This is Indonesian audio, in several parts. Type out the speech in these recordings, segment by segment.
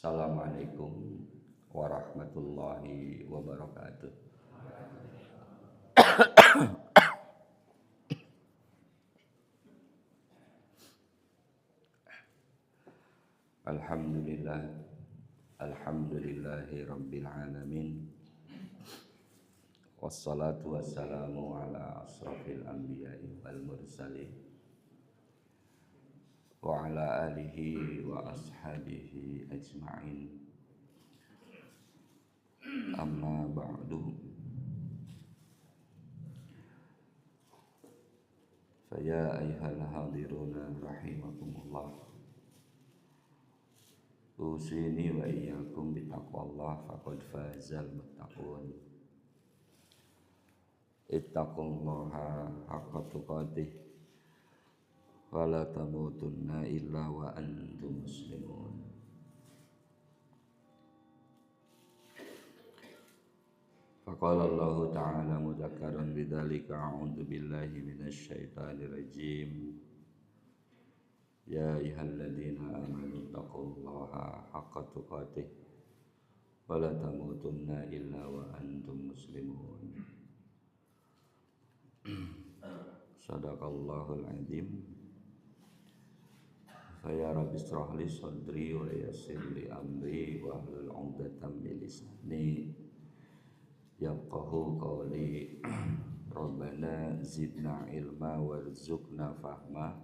Assalamualaikum warahmatullahi wabarakatuh. Alhamdulillah, alhamdulillahi rabbil alamin. Wassalatu wassalamu ala asrafil anbiya'i wal mursalin wa ala alihi wa ashabihi ajma'in. Amma ba'du. Faya ayyuhal hadiruna rahimakumullah. Usini wa iyyakum bittaqwallah faqad fazal muttaqun. Ittaqullaha haqqa tuqatih wa la tamutunna illa wa antum muslimun. Faqala Allah ta'ala mudhakkaran bidzalika a'udzu billahi minasy syaithanir rajim. Ya ayyuhalladzina amanu taqullaha haqqa tuqatih wa la tamutunna illa wa antum muslimun. Sadaqallahul azim. Fa ya rabbi ishrah li sadri wa yassir li amri wa hlul 'uqdatam min lisani yafqahu qawli. Rabbana zidna ilma warzuqna fahma.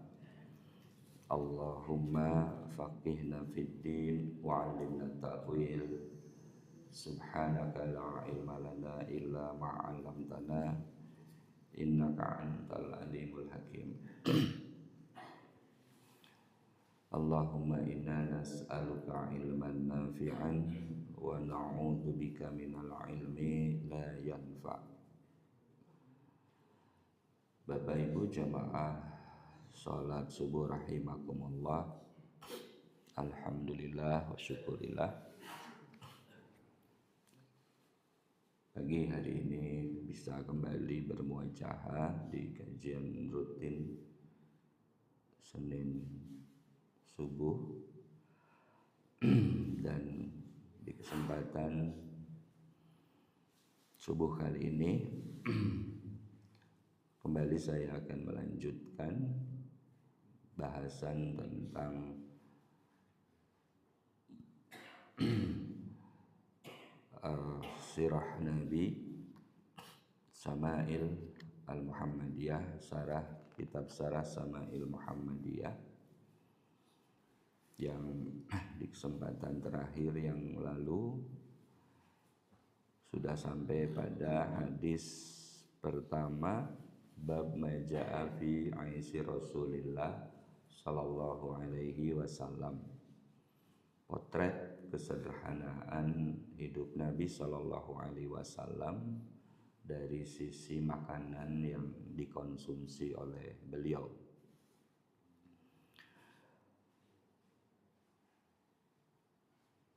Allahumma faqihna fid din wa 'allimna ta'wil. Subhanaka la ilma lana illa ma 'allamtana innaka antal alimul hakim. Allahumma inna nas'aluka ilman nafi'an wa na'udzu bika minal ilmi la yanfa'. Bapak Ibu jamaah salat subuh rahimakumullah. Alhamdulillah wa syukurillah. Pagi hari ini bisa kembali bermuajahah di kajian rutin Senin subuh. Dan di kesempatan subuh kali ini kembali saya akan melanjutkan bahasan tentang sirah Nabi Syama'il Al-Muhammadiyah, kitab Syarah Syama'il Muhammadiyah, yang di kesempatan terakhir yang lalu sudah sampai pada hadis pertama, bab maja'a fi aisi Rasulillah sallallahu alaihi wasallam. Potret kesederhanaan hidup Nabi sallallahu alaihi wasallam dari sisi makanan yang dikonsumsi oleh beliau.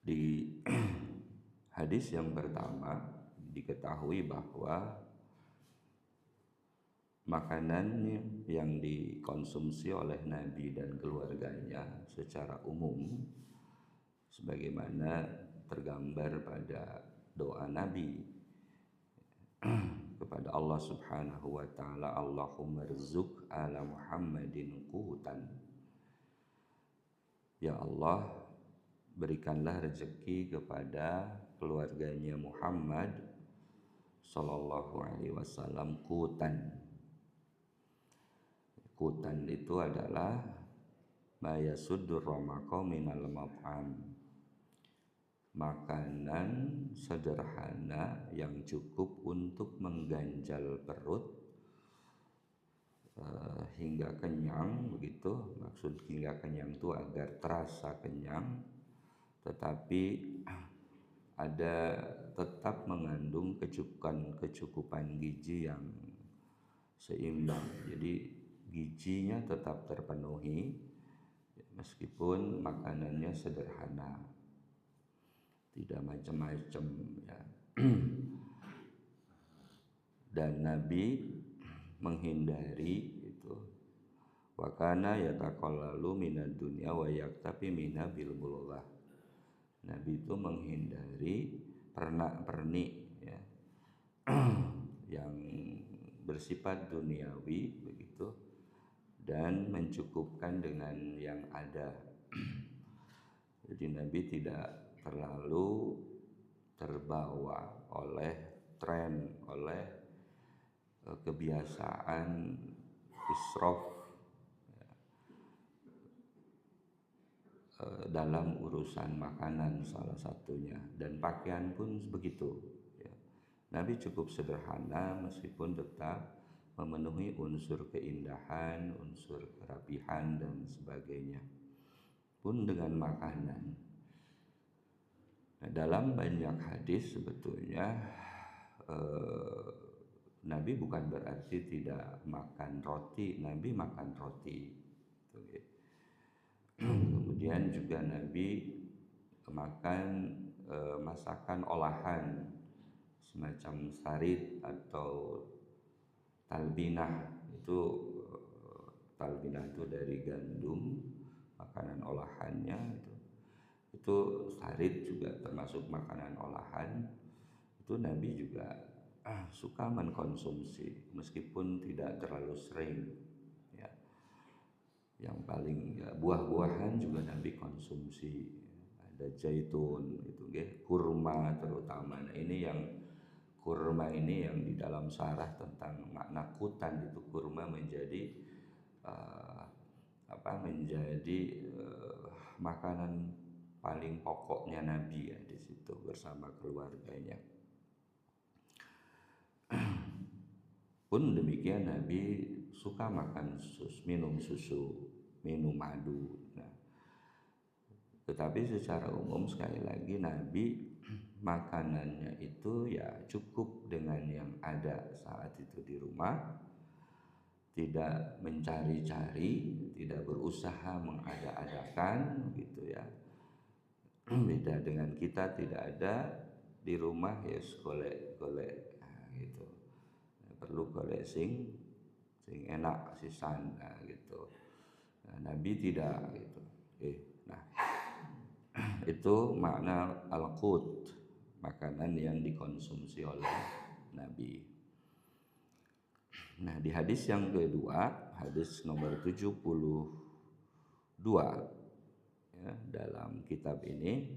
Di hadis yang pertama diketahui bahwa makanan yang dikonsumsi oleh Nabi dan keluarganya secara umum sebagaimana tergambar pada doa Nabi kepada Allah Subhanahu wa taala, Allahumma rzuq ala Muhammadin qutan. Ya Allah, berikanlah rezeki kepada keluarganya Muhammad sallallahu alaihi wasallam qutan. Qutan itu adalah ma yasuddur ramaqa minal mat'am. Makanan sederhana yang cukup untuk mengganjal perut hingga kenyang, begitu. Maksud hingga kenyang itu agar terasa kenyang, tetapi ada tetap mengandung kecukupan gizi yang seimbang. Jadi gizinya tetap terpenuhi meskipun makanannya sederhana, tidak macam-macam ya. Dan Nabi menghindari itu, wa kana yataqallalu minad dunya wa yaktafi minha bil bulghah. Nabi itu menghindari pernak-pernik ya, yang bersifat duniawi begitu, dan mencukupkan dengan yang ada. Jadi Nabi tidak terlalu terbawa oleh tren, oleh kebiasaan israf dalam urusan makanan salah satunya, dan pakaian pun begitu ya. Nabi cukup sederhana meskipun tetap memenuhi unsur keindahan, unsur kerapihan dan sebagainya. Pun dengan makanan. Nah, dalam banyak hadis sebetulnya Nabi bukan berarti tidak makan roti, Nabi makan roti. Kemudian juga Nabi makan masakan olahan semacam sarit atau talbinah. Talbinah itu dari gandum, makanan olahannya itu sarit juga termasuk makanan olahan. Itu Nabi juga suka mengkonsumsi meskipun tidak terlalu sering ya. Yang paling ya, buah-buahan juga Nabi konsumsi, ada zaitun itu ya, kurma terutama. Nah, ini yang kurma ini yang di dalam syarah tentang makna kutan itu, kurma menjadi makanan paling pokoknya Nabi ya di situ bersama keluarganya. Pun demikian Nabi suka makan minum susu, minum madu. Nah, tetapi secara umum sekali lagi Nabi makanannya itu ya cukup dengan yang ada saat itu di rumah, tidak mencari-cari, tidak berusaha mengada-adakan gitu ya. Beda dengan kita, tidak ada di rumah ya golek-golek gitu. Perlu golek sing enak sisan gitu. Nah, Nabi tidak gitu. Nah, itu makna al-qut, makanan yang dikonsumsi oleh Nabi. Nah, di hadis yang kedua, hadis nomor 72 ya, dalam kitab ini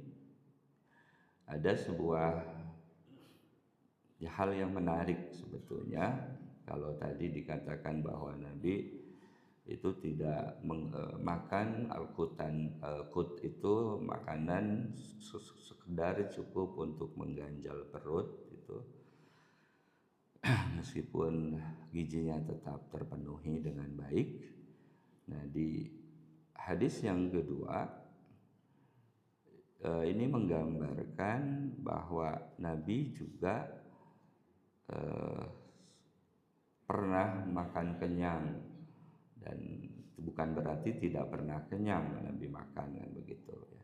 ada sebuah hal yang menarik sebetulnya. Kalau tadi dikatakan bahwa Nabi itu tidak makan al-qutan, qut itu makanan sekedar cukup untuk mengganjal perut itu, meskipun gizinya tetap terpenuhi dengan baik. Nah, di hadis yang kedua ini menggambarkan bahwa Nabi juga pernah makan kenyang, dan bukan berarti tidak pernah kenyang Nabi makan kan begitu ya.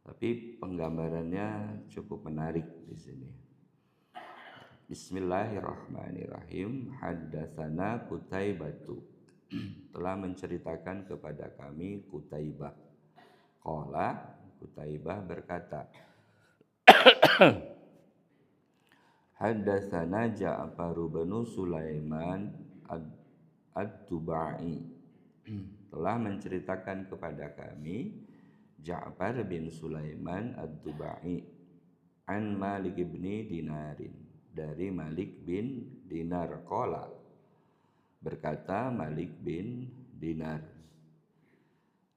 Tapi penggambarannya cukup menarik di sini. Bismillahirrahmanirrahim. Haddatsana Qutaibatu. Telah menceritakan kepada kami Qutaibah. Qala, Qutaibah berkata, Haddatsana Ja'far bin Sulaiman ad-Dubai. Telah menceritakan kepada kami Ja'far bin Sulaiman ad-Dubai an Malik bin Dinarin, dari Malik bin Dinar. Qala, berkata Malik bin Dinar,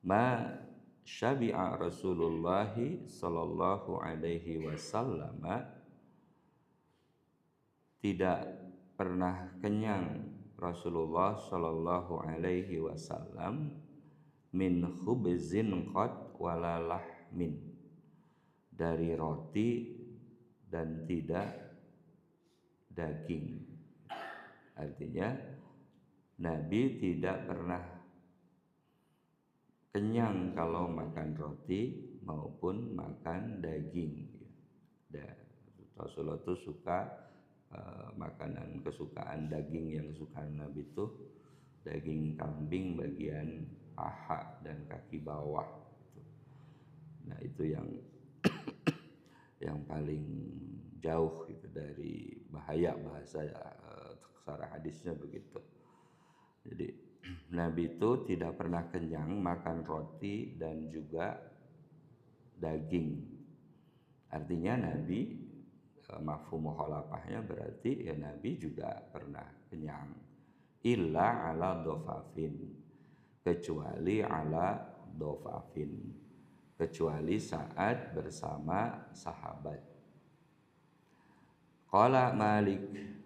ma syabi'a Rasulullah sallallahu alaihi wasallam, tidak pernah kenyang Rasulullah sallallahu alaihi wasallam min khubzin qad wala lahmin, dari roti dan tidak daging. Artinya Nabi tidak pernah kenyang kalau makan roti maupun makan daging. Rasulullah itu suka makanan kesukaan daging, yang kesukaan Nabi itu daging kambing bagian paha dan kaki bawah. Nah, itu yang yang paling jauh gitu dari bahaya bahasa secara hadisnya begitu. Jadi Nabi itu tidak pernah kenyang makan roti dan juga daging. Artinya Nabi mafhum mukhalafahnya berarti ya Nabi juga pernah kenyang. Illa ala dhofafin, kecuali ala dhofafin, kecuali saat bersama sahabat. Qala Malik,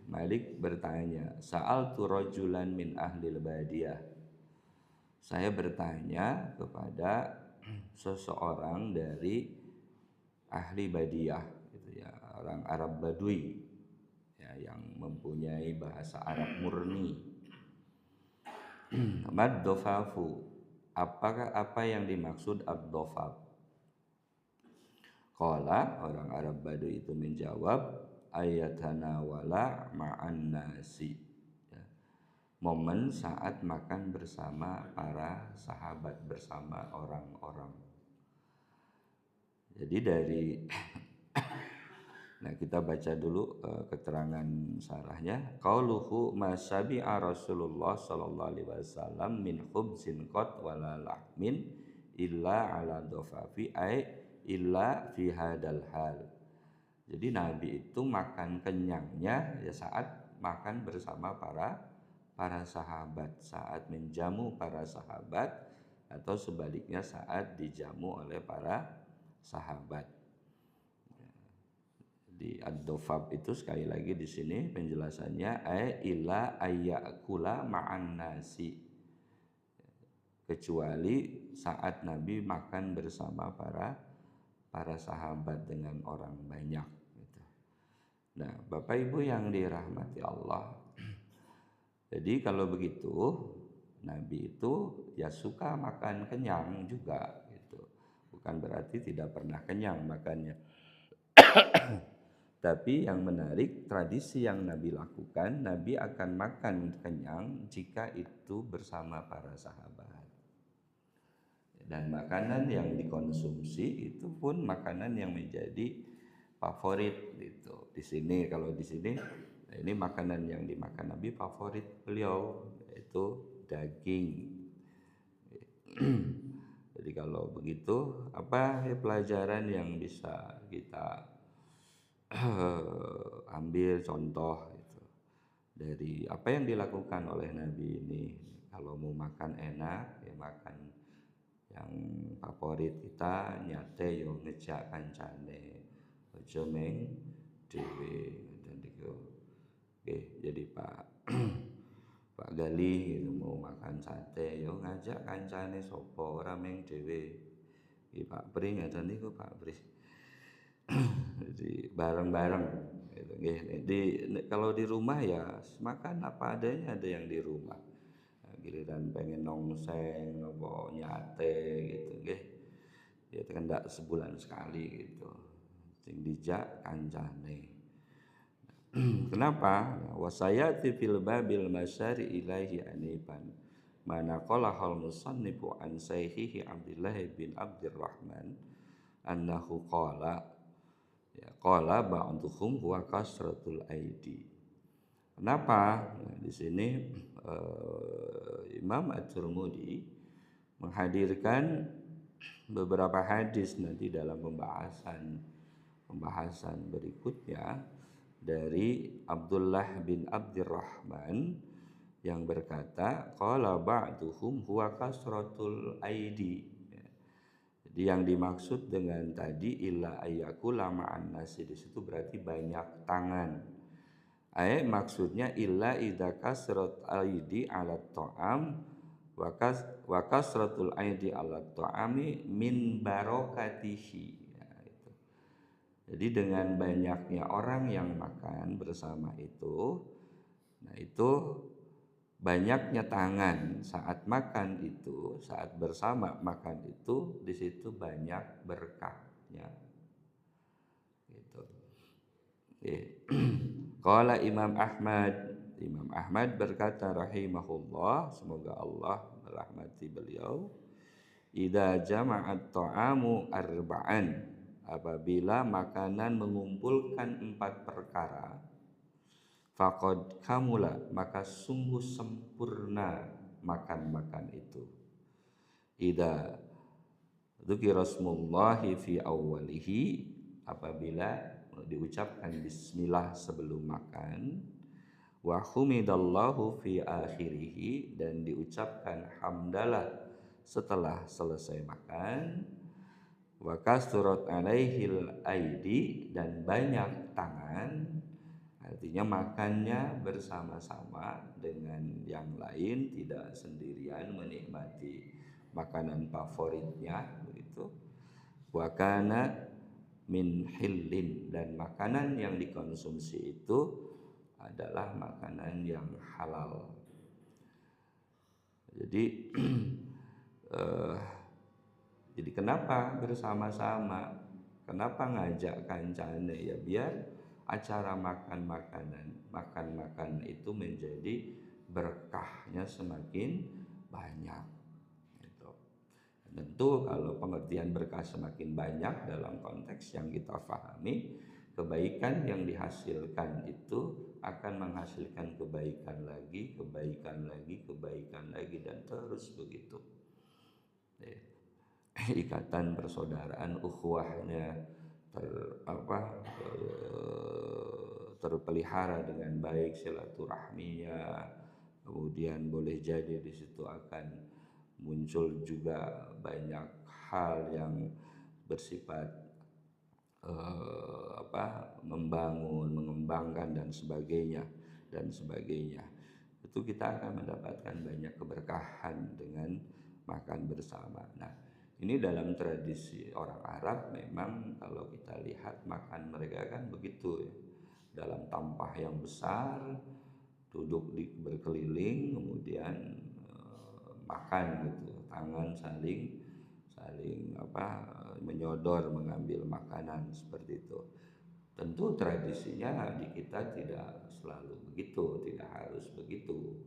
Malik bertanya, sa'altu rajulan min ahlil badiyah. Saya bertanya kepada seseorang dari ahli badiyah, gitu ya, orang Arab Badui, ya, yang mempunyai bahasa Arab murni. Mad dofafu, apakah apa yang dimaksud ad-dofaf? Qala, orang Arab Badui itu menjawab, ayatana wala ma'an nasi, ya, momen saat makan bersama para sahabat, bersama orang-orang. Jadi dari nah kita baca dulu keterangan sarahnya. Qauluhu masabi'a Rasulullah sallallahu alaihi wasallam min khubzin qat wala lahmin illa ala dofafi ay illa fi hadal hal. Jadi Nabi itu makan kenyangnya ya saat makan bersama para sahabat, saat menjamu para sahabat, atau sebaliknya saat dijamu oleh para sahabat. Di ad-dofab itu sekali lagi di sini penjelasannya illa ayyakula ma'an nasi, kecuali saat Nabi makan bersama para sahabat dengan orang banyak gitu. Nah, Bapak Ibu yang dirahmati Allah, jadi kalau begitu Nabi itu ya suka makan kenyang juga gitu. Bukan berarti tidak pernah kenyang makannya. Tapi yang menarik, tradisi yang Nabi lakukan, Nabi akan makan kenyang jika itu bersama para sahabat. Dan makanan yang dikonsumsi itu pun makanan yang menjadi favorit gitu. Di sini kalau di sini ini makanan yang dimakan Nabi favorit beliau yaitu daging. Jadi kalau begitu apa pelajaran yang bisa kita ambil contoh gitu dari apa yang dilakukan oleh Nabi ini. Kalau mau makan enak ya makan yang favorit kita, nyate yo ngejak kancane aja meng dhewe dan itu. Oke, jadi Pak Gali gitu mau makan sate yo ngajak kancane sapa ora meng dhewe. Iki Pak Pri ngaten niku Pak Pri. Jadi bareng-bareng gitu. Kalau di rumah ya makan apa adanya, ada yang di rumah. Nah, giliran pengen nongseng apa nyate gitu nggih. Ya kan ndak sebulan sekali gitu. Sing dijak kancane. Kenapa? Wasayati fil babil masyari ilaihi anifan. Mana qala hal musannifu an sayhihi Abdullah bin Abdurrahman annahu qala ya qala ba'duhum huwa kasratul aidi. Kenapa? Nah, di sini Imam At-Tirmidzi menghadirkan beberapa hadis nanti dalam pembahasan berikutnya dari Abdullah bin Abdurrahman yang berkata qala ba'duhum huwa kasratul aidi. Jadi yang dimaksud dengan tadi illa ayyakula ma'an nasi di situ berarti banyak tangan. Maksudnya illa idza kasrat aidi 'ala ta'am wa kasratul aidi 'ala ta'ami min barokatihi. Ya, itu. Jadi dengan banyaknya orang yang makan bersama itu, nah itu banyaknya tangan saat makan itu, saat bersama makan itu, di situ banyak berkahnya. Gitu. Qala Imam Ahmad berkata rahimahullah, semoga Allah merahmati beliau, idza jama'at ta'amu arba'an apabila makanan mengumpulkan 4 perkara, faqad kamula, maka sungguh sempurna makan itu. Idza dzukira smullahi fi awwalihi, apabila diucapkan bismillah sebelum makan, wa humidallahu fi akhirih, dan diucapkan hamdalah setelah selesai makan, wa kasurat alaihil aidi, dan banyak tangan, artinya makannya bersama-sama dengan yang lain, tidak sendirian menikmati makanan favoritnya begitu. Wa kana min hillin, dan makanan yang dikonsumsi itu adalah makanan yang halal. Jadi jadi kenapa bersama-sama? Kenapa ngajak kancane? Ya biar acara makan itu menjadi berkahnya semakin banyak. Gitu. Tentu kalau pengertian berkah semakin banyak dalam konteks yang kita pahami, kebaikan yang dihasilkan itu akan menghasilkan kebaikan lagi, dan terus begitu. Ikatan persaudaraan ukhuwahnya terpelihara dengan baik, silaturahminya. Kemudian boleh jadi di situ akan muncul juga banyak hal yang bersifat membangun, mengembangkan dan sebagainya. Itu kita akan mendapatkan banyak keberkahan dengan makan bersama. Nah, ini dalam tradisi orang Arab memang kalau kita lihat makan mereka kan begitu ya. Dalam tampah yang besar, duduk berkeliling, kemudian makan gitu, tangan saling menyodor mengambil makanan seperti itu. Tentu tradisinya di kita tidak selalu begitu, tidak harus begitu.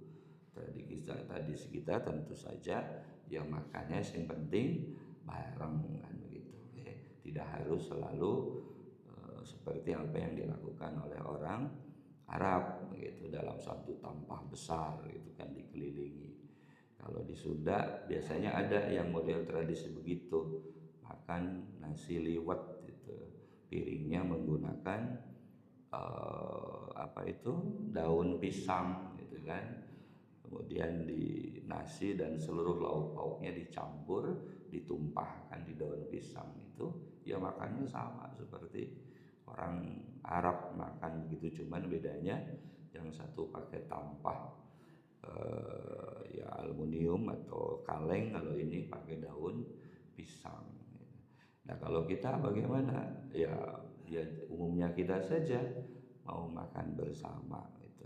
Tradisi kita tentu saja ya makannya yang penting bareng kan begitu. Tidak harus selalu seperti apa yang dilakukan oleh orang Arab begitu, dalam satu tampah besar gitu kan dikelilingi. Kalau di Sunda biasanya ada yang model tradisi begitu, makan nasi liwet gitu, piringnya menggunakan daun pisang gitu kan, kemudian di nasi dan seluruh lauk-lauknya dicampur, ditumpahkan di daun pisang itu, ya makannya sama seperti orang Arab makan begitu, cuman bedanya yang satu pakai tampah ya aluminium atau kaleng, kalau ini pakai daun pisang. Nah kalau kita bagaimana? Ya umumnya kita saja mau makan bersama gitu.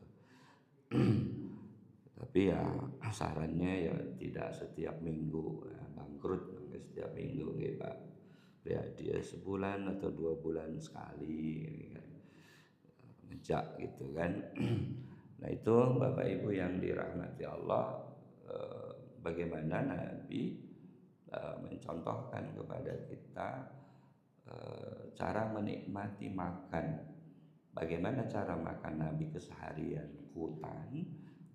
Tapi ya sarannya ya tidak setiap minggu, ya, bangkrut setiap minggu gitu Pak. Ya dia sebulan atau 2 bulan sekali kan, ngejak gitu kan. Nah itu Bapak Ibu yang dirahmati Allah, bagaimana Nabi mencontohkan kepada kita cara menikmati makan. Bagaimana cara makan Nabi keseharian? Kutan,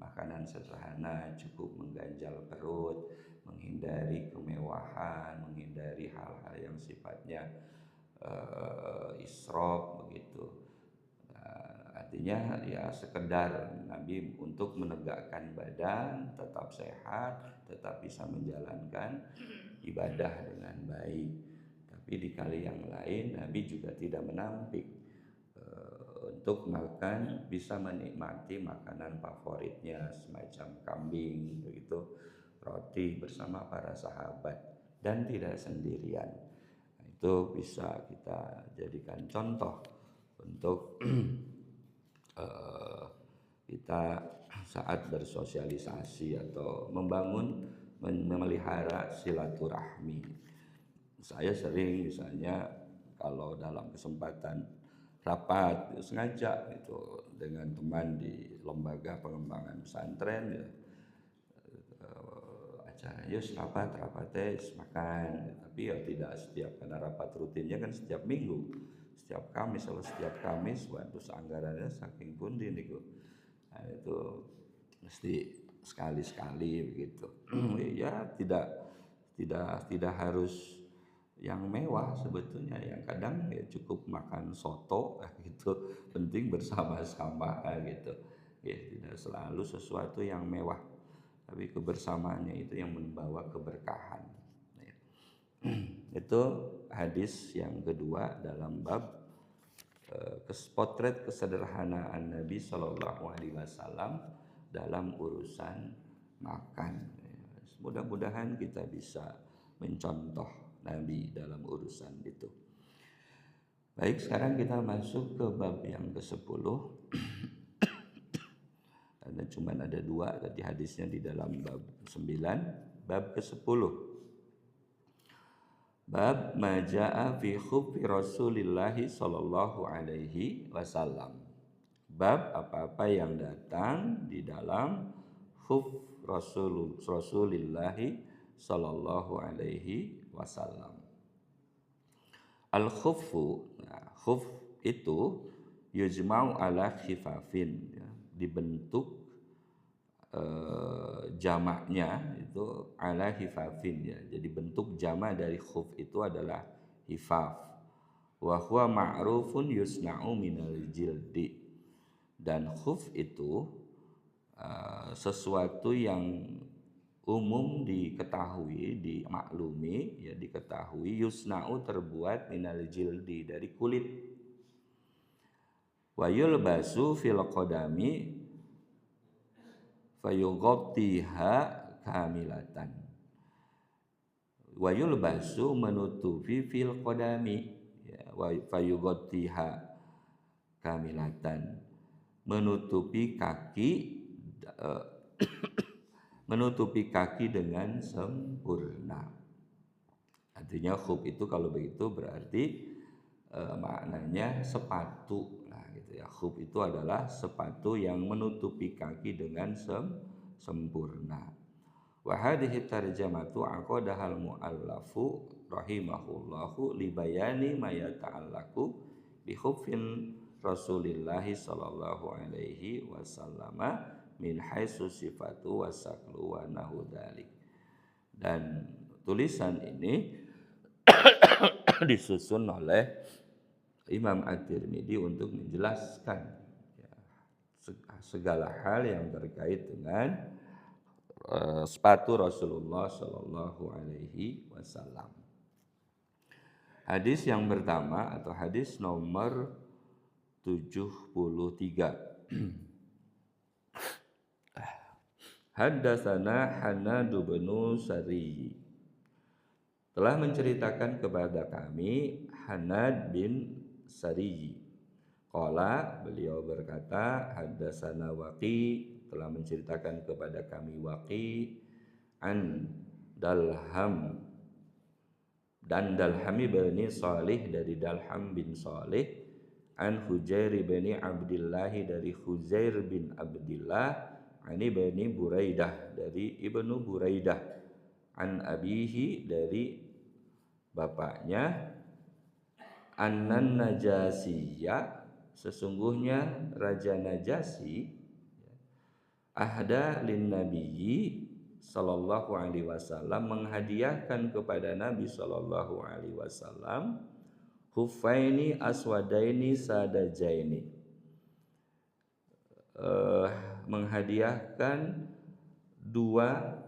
makanan sederhana, cukup mengganjal perut, menghindari kemewahan, menghindari hal-hal yang sifatnya israf begitu. Artinya ya sekedar Nabi untuk menegakkan badan, tetap sehat, tetap bisa menjalankan ibadah dengan baik. Tapi di kali yang lain Nabi juga tidak menampik untuk makan, bisa menikmati makanan favoritnya semacam kambing begitu, roti bersama para sahabat dan tidak sendirian. Nah, itu bisa kita jadikan contoh untuk kita saat bersosialisasi atau memelihara silaturahmi. Saya sering misalnya kalau dalam kesempatan rapat sengaja itu dengan teman di lembaga pengembangan pesantren ya, Yus rapat makan, tapi ya tidak setiap, karena rapat rutinnya kan setiap minggu, setiap Kamis. Kalau setiap Kamis, waduh anggarannya saking pundi niku. Nah, itu mesti sekali-sekali begitu. Ya tidak harus yang mewah sebetulnya, yang kadang ya cukup makan soto gitu, penting bersama-sama gitu. Ya tidak selalu sesuatu yang mewah, tapi kebersamaannya itu yang membawa keberkahan. Itu hadis yang kedua dalam bab potret kesederhanaan Nabi Shallallahu Alaihi Wasallam dalam urusan makan. Mudah-mudahan kita bisa mencontoh Nabi dalam urusan itu. Baik, sekarang kita masuk ke bab yang ke-10. Karena cuma ada 2 tadi hadisnya di dalam bab 9, bab ke-10. Bab majaa fi khuffi Rasulillah sallallahu alaihi wasallam. Bab apa-apa yang datang di dalam khuf Rasulillah sallallahu alaihi wasallam. Al-khuffu, khuf itu yujma'u ala khifafin, ya, dibentuk jamaknya itu ala hifafin, ya. Jadi bentuk jamak dari khuf itu adalah hifaf. Wa huwa ma'rufun yusna'u minal jildi. Dan khuf itu sesuatu yang umum diketahui, dimaklumi, ya, diketahui, yusna'u terbuat minal jildi, dari kulit. Wa yulbasu fil qadami fayughatiha kamilatan. Wa yulbasu menutupi fil qadami, ya, wa fayughatiha kamilatan, menutupi kaki menutupi kaki dengan sempurna. Artinya khuf itu kalau begitu berarti maknanya sepatu. Nah, gitu ya. Khuf itu adalah sepatu yang menutupi kaki dengan sempurna. Wa hadhihi tarjamatu aqadahal muallafu rahimahullahu li bayani ma yata'allaqu bi khuffin Rasulillah sallallahu alaihi wasallam min haitsu sifatu wasaklu wa nahu dzalik. Dan tulisan ini disusun oleh Imam At-Tirmidzi untuk menjelaskan, ya, segala hal yang terkait dengan sepatu Rasulullah sallallahu alaihi wasallam. Hadis yang pertama atau hadis nomor 73. Haddatsana Hannad bin Sari, telah menceritakan kepada kami Hannad bin Sari. Qala, beliau berkata, haddatsana Waqi, telah menceritakan kepada kami Waqi, an Dalham, dan Dalham bin Salih, dari Dalham bin Salih, an Hujair bin Abdillah, dari Hujair bin Abdillah, ani bani Buraidah, dari Ibnu Buraidah, an abihi, dari bapaknya, annan Najasiyya, sesungguhnya Raja Najasi, ahda lin nabiyyi sallallahu alaihi wasallam, menghadiahkan kepada Nabi sallallahu alaihi wasallam khuffaini aswadaini sadajaini, menghadiahkan dua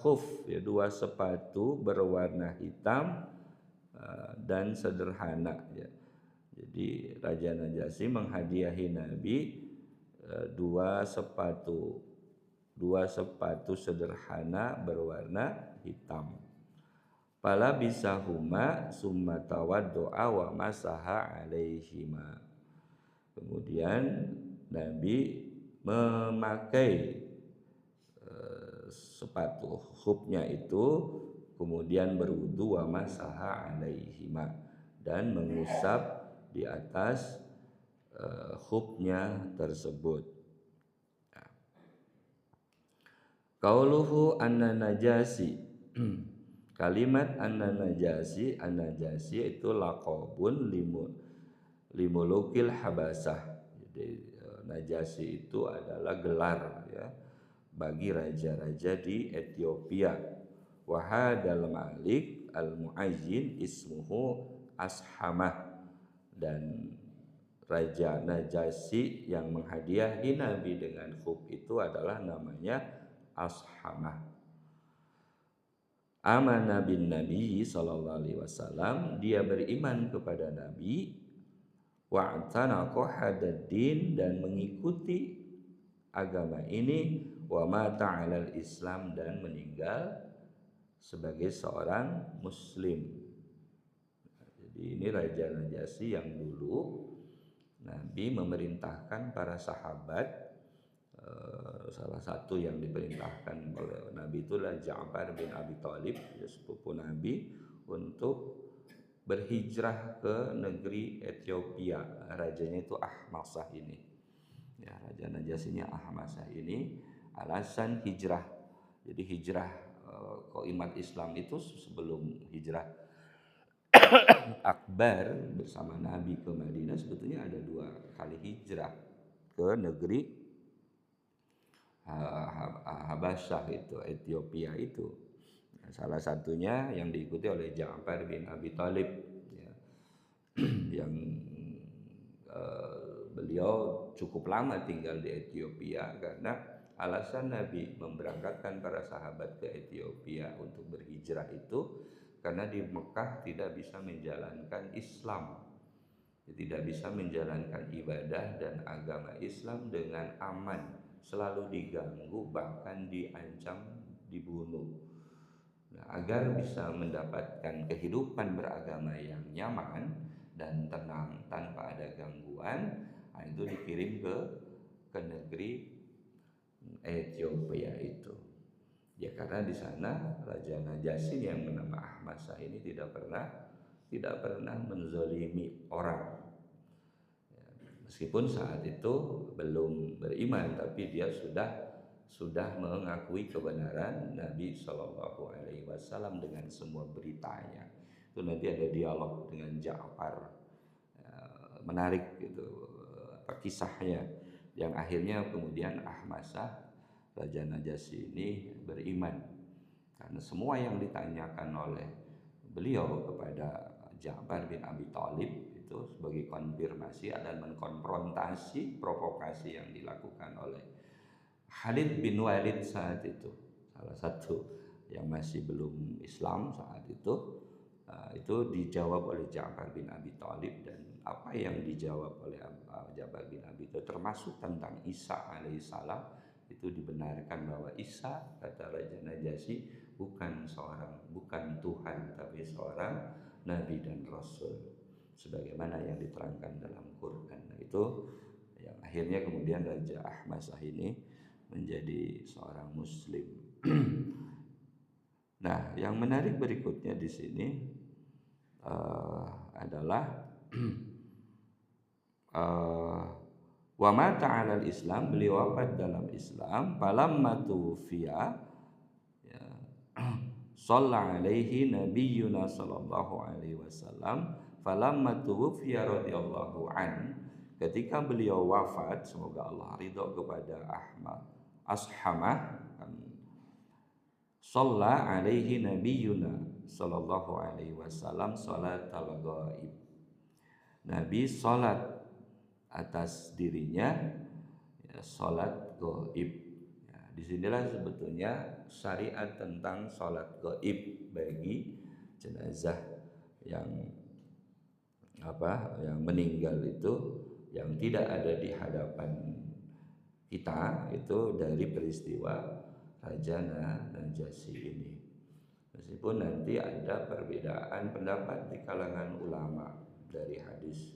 khuf, ya, dua sepatu berwarna hitam dan sederhana, ya. Jadi Raja Najasyi menghadiahi Nabi dua sepatu sederhana berwarna hitam. Fala bisahuma summa tawaddo'a wa masaha alaihima. Kemudian Nabi memakai sepatu khufnya itu, kemudian berwudu, wa masaha alaihima, dan mengusap di atas khufnya tersebut. Qauluhu an-najasi. Kalimat an-najasi itu laqabun limulukil habasah. Jadi Najasi itu adalah gelar ya bagi raja-raja di Ethiopia. Wa hadal malik al-mu'ayyin ismuhu Ashamah, dan Raja Najasi yang menghadiahi Nabi dengan khuf itu adalah namanya Ashamah. Amana bin Nabi sallallahu alaihi wasallam, dia beriman kepada Nabi, wa'tanaqa hadaddin, dan mengikuti agama ini, wa mata 'alal Islam, dan meninggal sebagai seorang muslim. Jadi ini Raja Najasi yang dulu Nabi memerintahkan para sahabat, salah satu yang diperintahkan oleh Nabi itulah Ja'far bin Abi Thalib, ya, sepupu Nabi, untuk berhijrah ke negeri Ethiopia. Rajanya itu Ahmasah ini. Ya, Raja Najasinya Ahmasah ini alasan hijrah. Jadi hijrah umat Islam itu sebelum hijrah akbar bersama Nabi ke Madinah sebetulnya ada 2 kali hijrah ke negeri Habasyah itu, Ethiopia itu. Salah satunya yang diikuti oleh Ja'far bin Abi Thalib ya, yang beliau cukup lama tinggal di Ethiopia karena alasan Nabi memberangkatkan para sahabat ke Ethiopia untuk berhijrah itu karena di Mekah tidak bisa menjalankan Islam, tidak bisa menjalankan ibadah dan agama Islam dengan aman, selalu diganggu bahkan diancam dibunuh. Nah, agar bisa mendapatkan kehidupan beragama yang nyaman dan tenang tanpa ada gangguan, itu dikirim ke negeri Ethiopia itu. Ya karena di sana Raja Najasi yang bernama Ahmasah ini tidak pernah menzalimi orang. Ya, meskipun saat itu belum beriman, tapi dia sudah mengakui kebenaran Nabi Shallallahu Alaihi Wasallam dengan semua beritanya. Itu nanti ada dialog dengan Ja'far, menarik gitu kisahnya, yang akhirnya kemudian Ahmasah Raja Najasi ini beriman karena semua yang ditanyakan oleh beliau kepada Ja'far bin Abi Thalib itu sebagai konfirmasi dan mengkonfrontasi provokasi yang dilakukan oleh Khalid bin Walid saat itu, salah satu yang masih belum Islam saat itu dijawab oleh Ja'far bin Abi Thalib, dan apa yang dijawab oleh Ja'far bin Abi Thalib termasuk tentang Isa alaihissalam itu dibenarkan bahwa Isa, kata Raja Najasi, bukan Tuhan tapi seorang nabi dan rasul sebagaimana yang diterangkan dalam Quran. Nah, itu yang akhirnya kemudian Raja Ahmasah ini menjadi seorang muslim. Nah, yang menarik berikutnya di sini adalah wa mata 'alal Islam, beliau wafat dalam Islam, falamma tufiya ya, shalla alaihi nabiyyuna sallallahu alaihi wasallam, falamma tufiya radhiyallahu an, ketika beliau wafat, semoga Allah ridho kepada Ashamah, shalla alaihi nabiyyuna sallallahu alaihi wasallam salatal ghaib, Nabi salat atas dirinya ya, salat gaib. Ya, disinilah sebetulnya syariat tentang salat gaib bagi jenazah yang meninggal itu, yang tidak ada di hadapan kita, itu dari peristiwa Raja Najasi ini. Meskipun nanti ada perbedaan pendapat di kalangan ulama dari hadis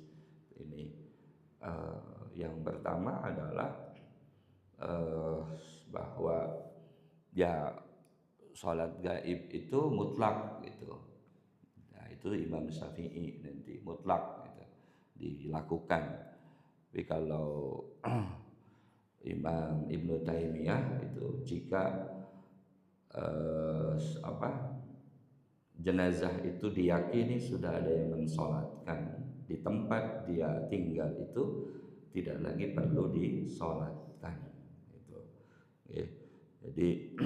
ini. Yang pertama adalah bahwa ya sholat gaib itu mutlak gitu. Nah, itu Imam Syafi'i nanti mutlak gitu, dilakukan. Tapi kalau Imam Ibnu Taimiyah itu jika apa, jenazah itu diyakini sudah ada yang mensolatkan di tempat dia tinggal, itu tidak lagi perlu disolatkan itu. Oke. Jadi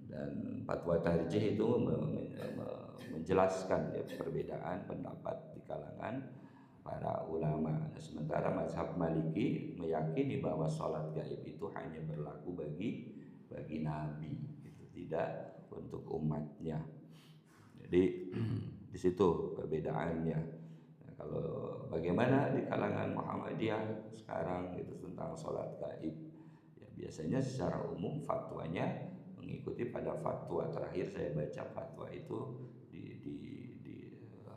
dan fatwa tarjih itu menjelaskan ya perbedaan pendapat di kalangan para ulama. Sementara mazhab Maliki meyakini bahwa sholat gaib itu hanya berlaku bagi nabi, itu tidak untuk umatnya. Jadi di situ perbedaannya. Nah, kalau bagaimana di kalangan Muhammadiyah sekarang itu tentang sholat gaib, ya biasanya secara umum fatwanya mengikuti pada fatwa terakhir saya baca fatwa itu di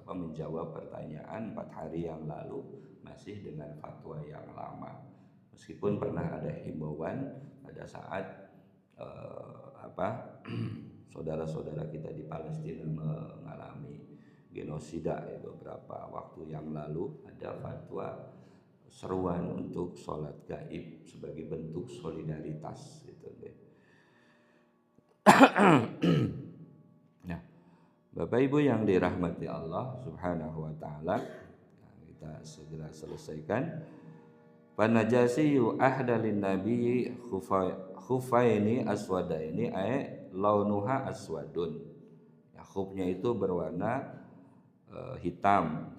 menjawab pertanyaan 4 hari yang lalu masih dengan fatwa yang lama, meskipun pernah ada himbauan pada saat saudara-saudara kita di Palestina mengalami genosida ya, beberapa waktu yang lalu ada fatwa seruan untuk sholat gaib sebagai bentuk solidaritas gitu. Nah, Bapak Ibu yang dirahmati Allah Subhanahu wa taala, kita segera selesaikan. Panajasi ahdalin nabi khufaini aswadaini ay launuha aswadun. Ya, khufnya itu berwarna hitam.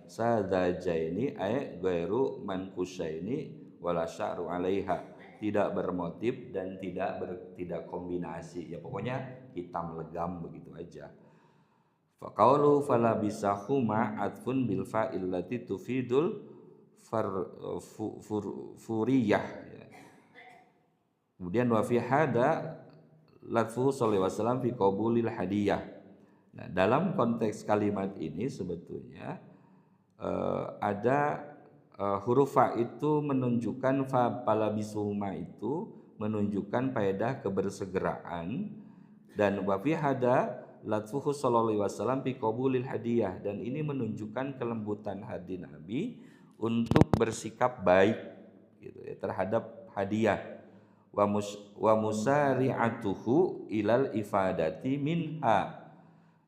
Sadajaini ay ghairu mankusaini wala sya'ru 'alaiha. Tidak bermotif dan tidak kombinasi. Ya pokoknya hitam legam begitu aja. Faqaulu fala bisahuma atfun bil fa'il lati tufidul furiyah. Kemudian wa fi hada latfu sallallahu alaihi wasallam fi qabulil hadiyah. Nah, dalam konteks kalimat ini sebetulnya ada huruf fa itu menunjukkan fa palabisuhuma itu menunjukkan faedah kebersegeraan, dan wa fi hada latfuhu sallallahu alaihi wasallam fi qabulil hadiyah, dan ini menunjukkan kelembutan hati Nabi untuk bersikap baik gitu ya, terhadap hadiah. Wa musari'atuhu ilal ifadati minha,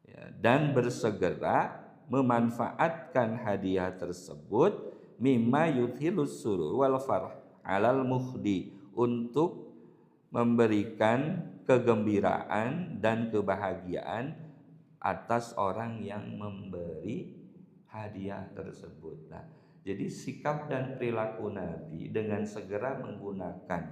ya, dan bersegera memanfaatkan hadiah tersebut mimma yudhilus surur wal farh alal muhdi, untuk memberikan kegembiraan dan kebahagiaan atas orang yang memberi hadiah tersebut. Nah, jadi sikap dan perilaku Nabi dengan segera menggunakan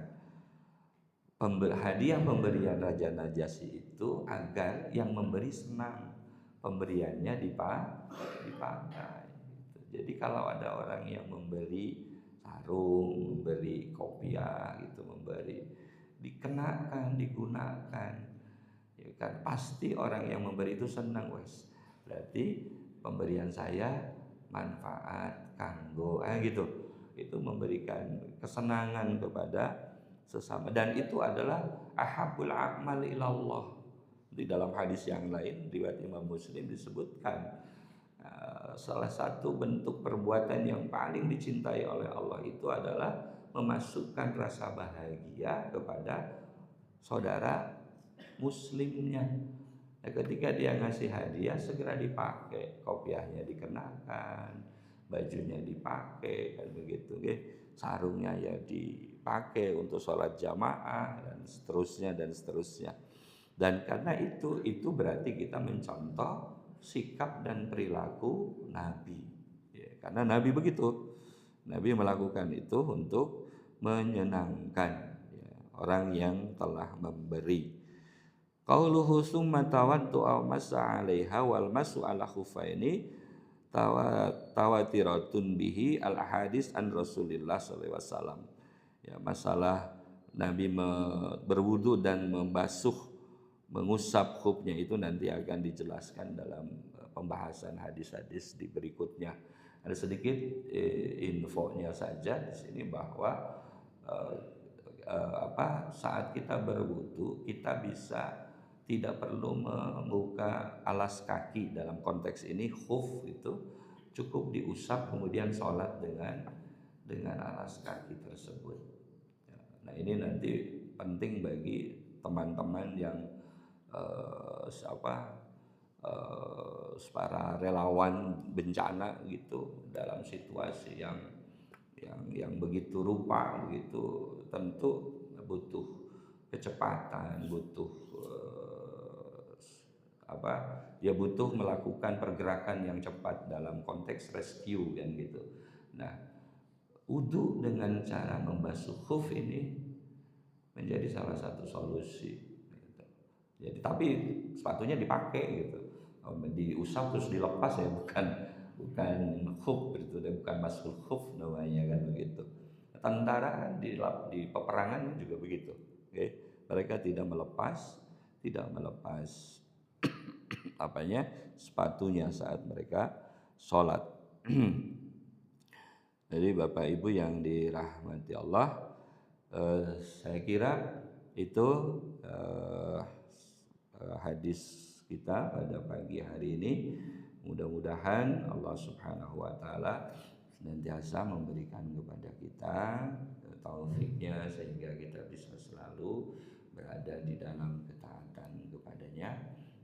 hadiah pemberian Raja Najasyi itu agar yang memberi senang pemberiannya dipakai. Jadi kalau ada orang yang memberi sarung, memberi kopiah gitu, memberi dikenakan, digunakan, ya kan pasti orang yang memberi itu senang, wes. Berarti pemberian saya manfaat kanggo gitu. Itu memberikan kesenangan kepada sesama, dan itu adalah ahabul a'mal ilallah. Di dalam hadis yang lain riwayat Imam Muslim disebutkan salah satu bentuk perbuatan yang paling dicintai oleh Allah itu adalah memasukkan rasa bahagia kepada saudara muslimnya. Nah, ketika dia ngasih hadiah segera dipakai, kopiahnya dikenakan, bajunya dipakai, kan begitu, sarungnya ya dipakai untuk sholat jamaah dan seterusnya dan seterusnya. Dan karena itu berarti kita mencontoh sikap dan perilaku Nabi, ya, karena Nabi begitu, Nabi melakukan itu untuk menyenangkan ya, orang yang telah memberi. Qauluhu summa tawaddu aw masa 'alaiha wal masu 'ala khufaini tawatiratun bihi al ahadis an Rasulillah sallallahu alaihi wasallam. Ya, masalah Nabi berwudu dan mengusap khufnya itu nanti akan dijelaskan dalam pembahasan hadis-hadis di berikutnya. Ada sedikit infonya saja di sini bahwa saat kita berwudu kita bisa tidak perlu membuka alas kaki. Dalam konteks ini khuf itu cukup diusap kemudian sholat dengan alas kaki tersebut. Nah, ini nanti penting bagi teman-teman yang para relawan bencana gitu dalam situasi yang begitu rupa begitu, tentu butuh kecepatan, butuh butuh melakukan pergerakan yang cepat dalam konteks rescue kan gitu. Nah, wudu dengan cara membasuh khuf ini menjadi salah satu solusi gitu. Jadi tapi sepatunya dipakai gitu, diusap terus dilepas ya, bukan khuf gitu, dan bukan masuk khuf namanya kan begitu. Tentara di peperangan juga begitu, mereka tidak melepas sepatunya saat mereka sholat. Jadi Bapak Ibu yang dirahmati Allah, saya kira itu hadis kita pada pagi hari ini. Mudah-mudahan Allah Subhanahu wa taala senantiasa memberikan kepada kita taufiknya sehingga kita bisa selalu berada di dalam ketaatan kepadanya,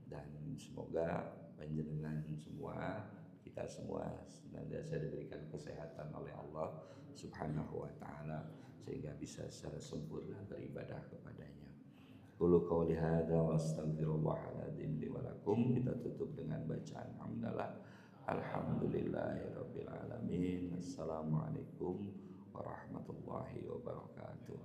dan semoga panjenengan semua, kita semua senantiasa diberikan kesehatan oleh Allah Subhanahu wa taala sehingga bisa secara sempurna beribadah kepadanya. Qulu qouli hadza wa astaghfirullahaladzim li wa lakum. Kita tutup dengan bacaan hamdalah. Alhamdulillahirabbil alamin. Assalamualaikum warahmatullahi wabarakatuh.